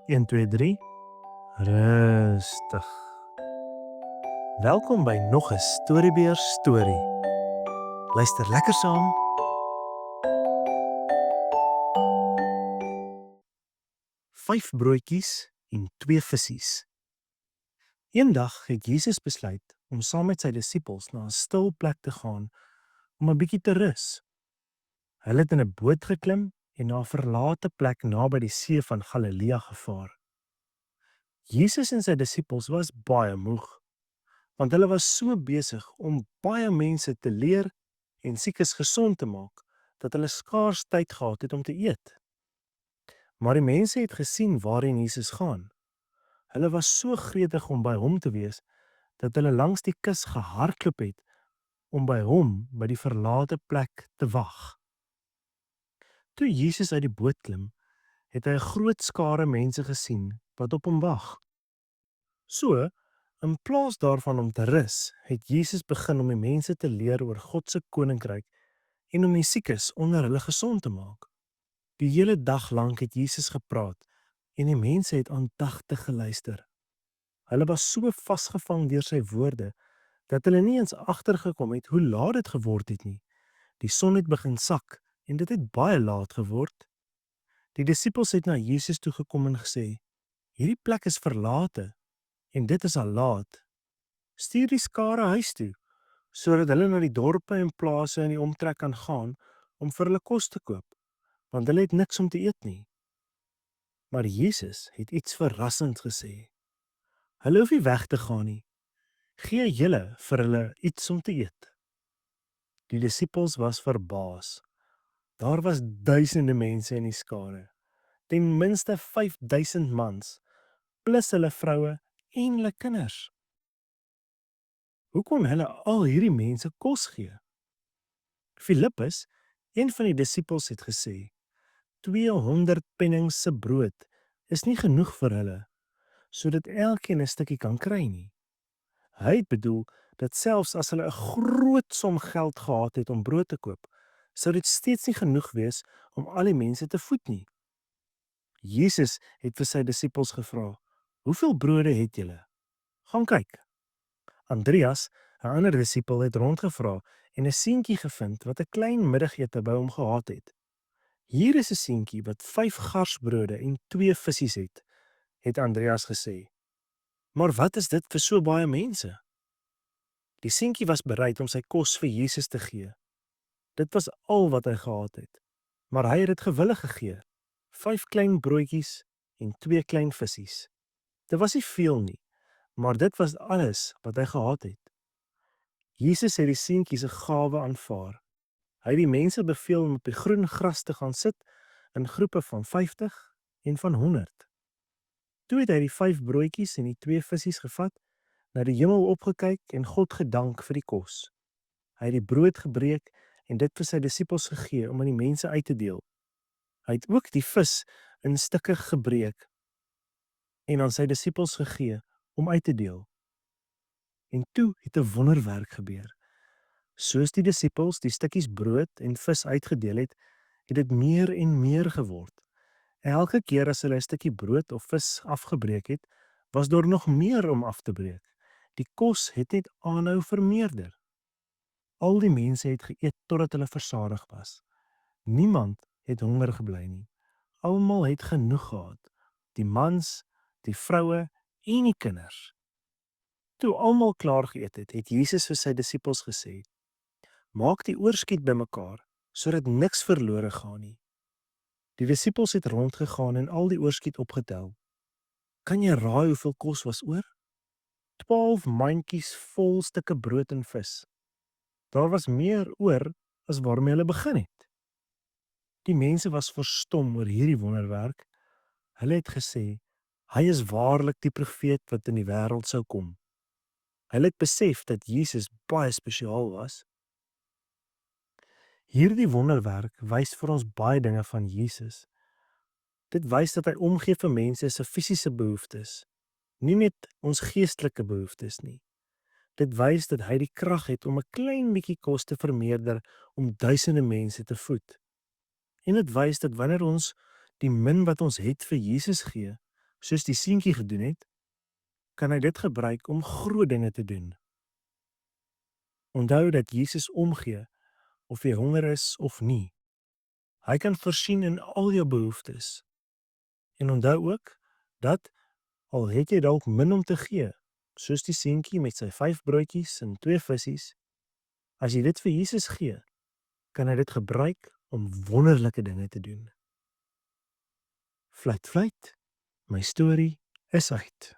1, 2, 3. Rustig. Welkom by nog 'n Storybeer storie. Luister lekker saam. Vyf broodjies en 2 visse. Eendag het Jesus besluit om saam met sy disippels na 'n stil plek te gaan om 'n bietjie te rus. Hulle het in 'n boot geklim en na 'n verlate plek naby die see van Galilea gevaar. Jesus en sy disippels was baie moeg, want hulle was so besig om baie mense te leer en siekes gesond te maak, dat hulle skaars tyd gehad het om te eet. Maar die mense het gesien waarheen Jesus gaan. Hulle was so gretig om by hom te wees, dat hulle langs die kus gehardloop het om by hom by die verlate plek te wag. Toe Jesus uit die boot klim, het hy 'n groot skare mense gesien wat op hom wag. So, in plaas daarvan om te rus, het Jesus begin om die mense te leer oor God se koninkryk en om die siekes onder hulle gesond te maak. Die hele dag lank het Jesus gepraat en die mense het aandagtig geluister. Hulle was so vasgevang deur sy woorde dat hulle nie eens agtergekom het hoe laat dit geword het nie. Die son het begin sak en dit het baie laat geword. Die disippels het na Jesus toe gekom en gesê: "Hierdie plek is verlate en dit is al laat. Stuur die skare huis toe, sodat hulle na die dorpe en plase in die omtrek kan gaan om vir hulle kos te koop, want hulle het niks om te eet nie." Maar Jesus het iets verrassends gesê: "Hulle hoef nie weg te gaan nie. Gee julle vir hulle iets om te eet." Die disippels was verbaas. Daar was duisende mense in die skare, ten minste 5000 mans, plus hulle vroue en hulle kinders. Hoe kon hulle al hierdie mense kos gee? Filippus, een van die disippels, het gesê: 200 pennings se brood is nie genoeg vir hulle, sodat elkeen 'n stukkie kan kry nie. Hy het bedoel dat selfs as hulle 'n groot som geld gehad het om brood te koop, sou dit steeds nie genoeg wees om al die mense te voed nie. Jesus het vir sy disippels gevra: "Hoeveel brode het julle? Gaan kyk." Andreas, 'n ander disipel, het rondgevra en 'n seentjie gevind wat 'n klein middagete by hom gehad het. "Hier is 'n seentjie wat 5 garsbrode en 2 visse het Andreas gesê. "Maar wat is dit vir so baie mense?" Die seentjie was bereid om sy kos vir Jesus te gee. Dit was al wat hy gehad het, maar hy het dit gewillig gegee. 5 klein broodjies en 2 klein visse. Dit was nie veel nie, maar dit was alles wat hy gehad het. Jesus het die seentjie se gawe aanvaar. Hy het die mense beveel om op die groen gras te gaan sit in groepe van 50 en van 100. Toe het hy die 5 broodjies en die 2 visse gevat, na die hemel opgekyk en God gedank vir die kos. Hy het die brood gebreek en dit vir sy disippels gegee om aan die mense uit te deel. Hy het ook die vis in stukke gebreek en aan sy disippels gegee om uit te deel. En toe het 'n wonderwerk gebeur. Soos die disippels die stukkies brood en vis uitgedeel het, het dit meer en meer geword. Elke keer as hulle 'n stukkie brood of vis afgebreek het, was daar nog meer om af te breek. Die kos het net aanhou vermeerder. Al die mense het geëet totdat hulle versadig was. Niemand het honger gebly nie. Almal het genoeg gehad. Die mans, die vroue en die kinders. Toe almal klaar geëet het, het Jesus vir sy disippels gesê: "Maak die oorskiet bymekaar, sodat niks verlore gaan nie." Die disippels het rondgegaan en al die oorskiet opgetel. Kan jy raai hoeveel kos was oor? 12 mandjies vol stukke brood en vis. Daar was meer oor as waarmee hulle begin het. Die mense was verstom oor hierdie wonderwerk. Hulle het gesê: "Hy is waarlik die profeet wat in die wêreld sou kom." Hulle het besef dat Jesus baie spesiaal was. Hierdie wonderwerk wys vir ons baie dinge van Jesus. Dit wys dat hy omgee vir mense se fisiese behoeftes, nie net ons geestelike behoeftes nie. Dit wys dat hy die krag het om 'n klein bietjie kos te vermeerder om duisende mense te voed. En dit wys dat wanneer ons die min wat ons het vir Jesus gee, soos die seentjie gedoen het, kan hy dit gebruik om groot dinge te doen. Onthou dat Jesus omgee of jy honger is of nie. Hy kan voorsien in al jou behoeftes. En onthou ook dat al het jy dalk min om te gee, soos die seentjie met sy 5 broodjies en 2 visse, as jy dit vir Jesus gee, kan hy dit gebruik om wonderlike dinge te doen. Fluit, fluit, my storie is uit.